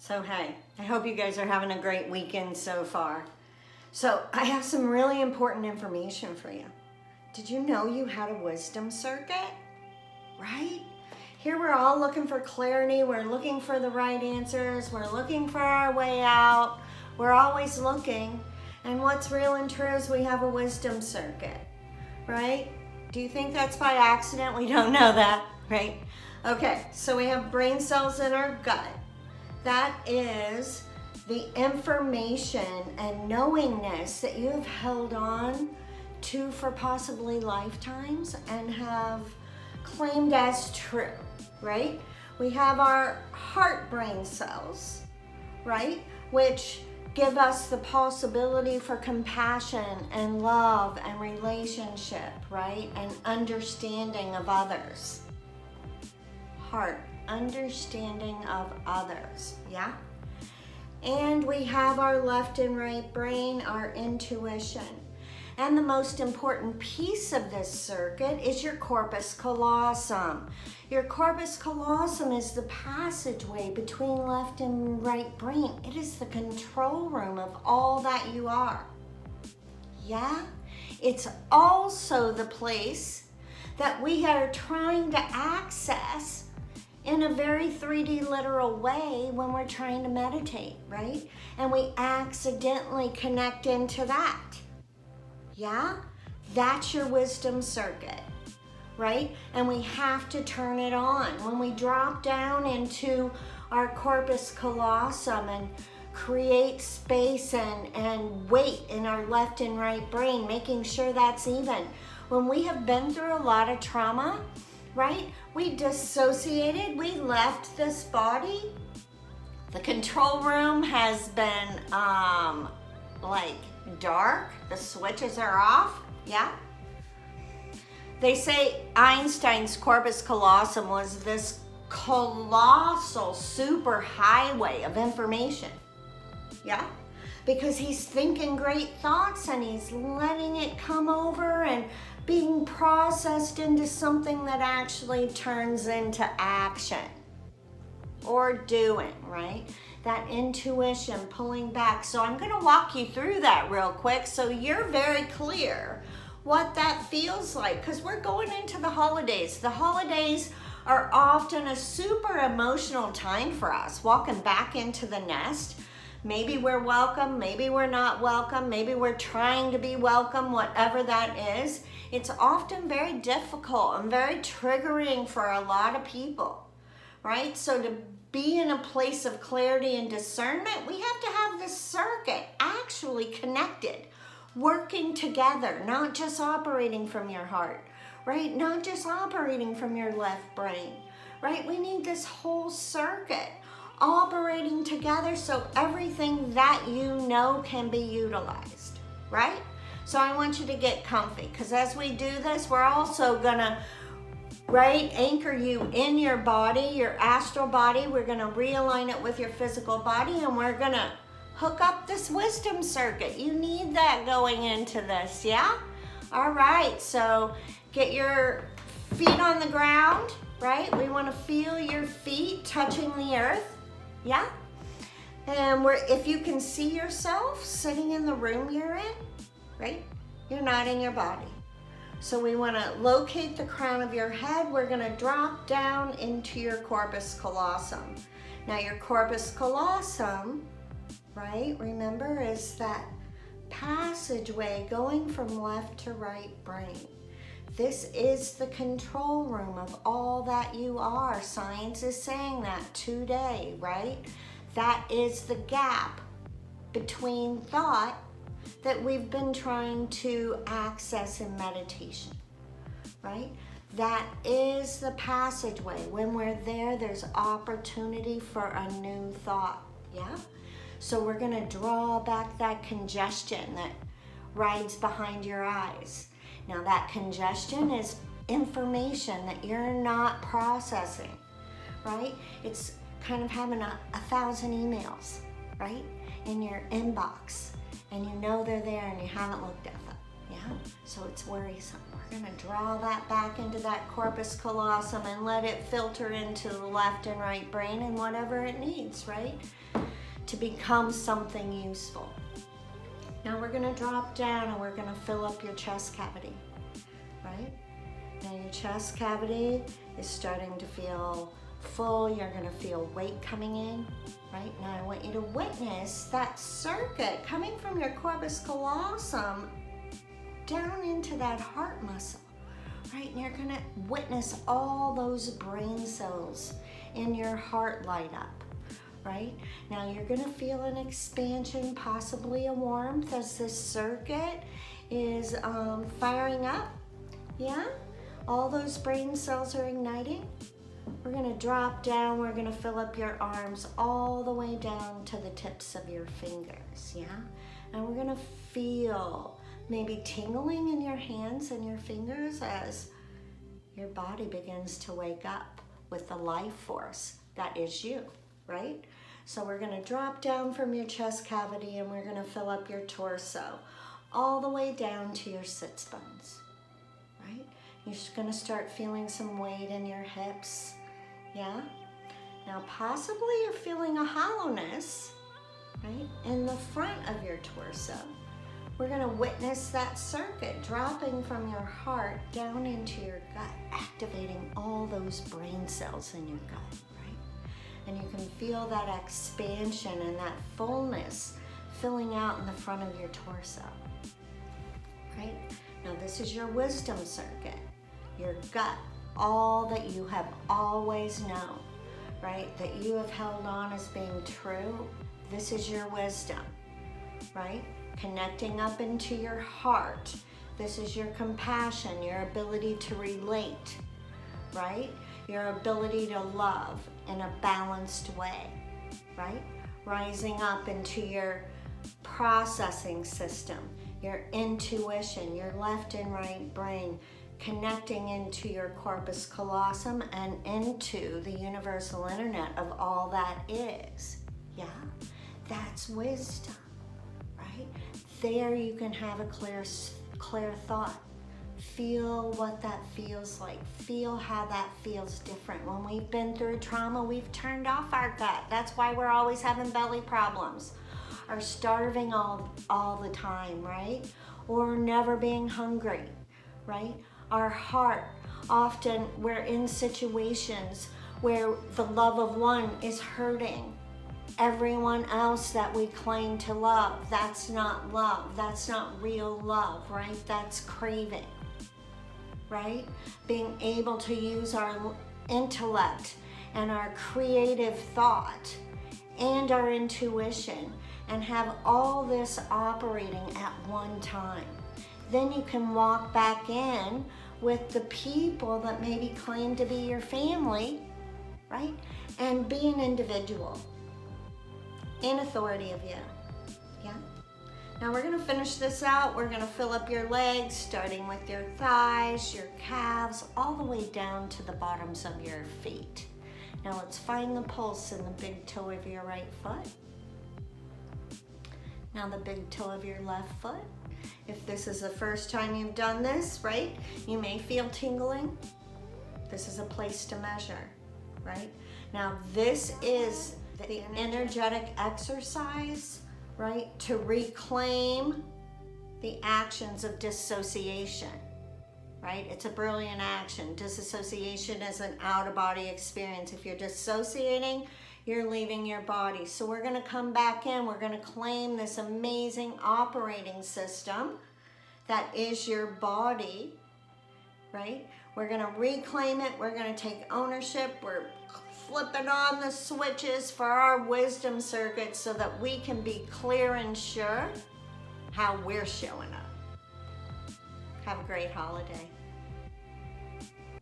So hey, I hope you guys are having a great weekend so far. So I have some really important information for you. Did you know you had a wisdom circuit? Right? Here we're all looking for clarity. We're looking for the right answers. We're looking for our way out. We're always looking. And what's real and true is we have a wisdom circuit, right? Do you think that's by accident? We don't know that, right? Okay, so we have brain cells in our gut. That is the information and knowingness that you have held on to for possibly lifetimes and have claimed as true, right? We have our heart brain cells, right? Which give us the possibility for compassion and love and relationship, right? And understanding of others. Heart, understanding of others, yeah? And we have our left and right brain, our intuition. And the most important piece of this circuit is your corpus callosum. Your corpus callosum is the passageway between left and right brain. It is the control room of all that you are. Yeah? It's also the place that we are trying to access in a very 3D literal way when we're trying to meditate, right? And we accidentally connect into that. Yeah? That's your wisdom circuit, right? And we have to turn it on. When we drop down into our corpus callosum and create space and weight in our left and right brain, making sure that's even. When we have been through a lot of trauma, right? We dissociated, we left this body. The control room has been like dark, the switches are off, yeah? They say Einstein's corpus callosum was this colossal super highway of information, yeah? Because he's thinking great thoughts and he's letting it come over and being processed into something that actually turns into action or doing, right? That intuition, pulling back. So I'm gonna walk you through that real quick so you're very clear what that feels like, because we're going into the holidays. The holidays are often a super emotional time for us, walking back into the nest. Maybe we're welcome, maybe we're not welcome, maybe we're trying to be welcome, whatever that is. It's often very difficult and very triggering for a lot of people, right? So to be in a place of clarity and discernment, we have to have this circuit actually connected, working together, not just operating from your heart, right? Not just operating from your left brain, right? We need this whole circuit operating together so everything that you know can be utilized, right? So I want you to get comfy, because as we do this, we're also gonna, right, anchor you in your body, your astral body. We're gonna realign it with your physical body, and we're gonna hook up this wisdom circuit. You need that going into this, yeah? All right, so get your feet on the ground, right? We wanna feel your feet touching the earth, yeah? And if you can see yourself sitting in the room you're in, right? You're not in your body. So we want to locate the crown of your head. We're going to drop down into your corpus callosum. Now your corpus callosum, right, remember, is that passageway going from left to right brain. This is the control room of all that you are. Science is saying that today, right? That is the gap between thought that we've been trying to access in meditation, right? That is the passageway. When we're there, there's opportunity for a new thought, yeah? So we're gonna draw back that congestion that rides behind your eyes. Now that congestion is information that you're not processing, right? It's kind of having a 1,000 emails, right? In your inbox. And you know they're there and you haven't looked at them, Yeah, so it's worrisome. We're gonna draw that back into that corpus callosum and let it filter into the left and right brain and whatever it needs, right? To become something useful. Now we're gonna drop down and we're gonna fill up your chest cavity, right? Now your chest cavity is starting to feel full. You're gonna feel weight coming in, right? Now I want you to witness that circuit coming from your corpus callosum down into that heart muscle, right? And you're gonna witness all those brain cells in your heart light up, right? Now you're gonna feel an expansion, possibly a warmth as this circuit is firing up, yeah? All those brain cells are igniting. We're gonna drop down, we're gonna fill up your arms all the way down to the tips of your fingers, yeah? And we're gonna feel maybe tingling in your hands and your fingers as your body begins to wake up with the life force that is you, right? So we're gonna drop down from your chest cavity and we're gonna fill up your torso all the way down to your sits bones, right? You're just gonna start feeling some weight in your hips, yeah? Now possibly you're feeling a hollowness, right, in the front of your torso. We're gonna witness that circuit dropping from your heart down into your gut, activating all those brain cells in your gut, right? And you can feel that expansion and that fullness filling out in the front of your torso, right? Now this is your wisdom circuit, your gut, all that you have always known, right? That you have held on as being true. This is your wisdom, right? Connecting up into your heart. This is your compassion, your ability to relate, right? Your ability to love in a balanced way, right? Rising up into your processing system, your intuition, your left and right brain, connecting into your corpus callosum and into the universal internet of all that is, yeah? That's wisdom. Right? There you can have a clear thought. Feel what that feels like. Feel how that feels different. When we've been through trauma, we've turned off our gut. That's why we're always having belly problems. Or starving all the time, right? Or never being hungry, right? Our heart, often we're in situations where the love of one is hurting everyone else that we claim to love. That's not love. That's not real love, right? That's craving, right? Being able to use our intellect and our creative thought and our intuition and have all this operating at one time. Then you can walk back in with the people that maybe claim to be your family, right? And be an individual in authority of you, yeah? Now we're gonna finish this out. We're gonna fill up your legs, starting with your thighs, your calves, all the way down to the bottoms of your feet. Now let's find the pulse in the big toe of your right foot. Now the big toe of your left foot. If this is the first time you've done this, right, you may feel tingling. This is a place to measure, right? Now this is the energetic exercise, right, to reclaim the actions of dissociation, right? It's a brilliant action. Disassociation is an out-of-body experience. If you're dissociating, you're leaving your body. So we're gonna come back in, we're gonna claim this amazing operating system that is your body, right? We're gonna reclaim it, we're gonna take ownership, we're flipping on the switches for our wisdom circuit so that we can be clear and sure how we're showing up. Have a great holiday.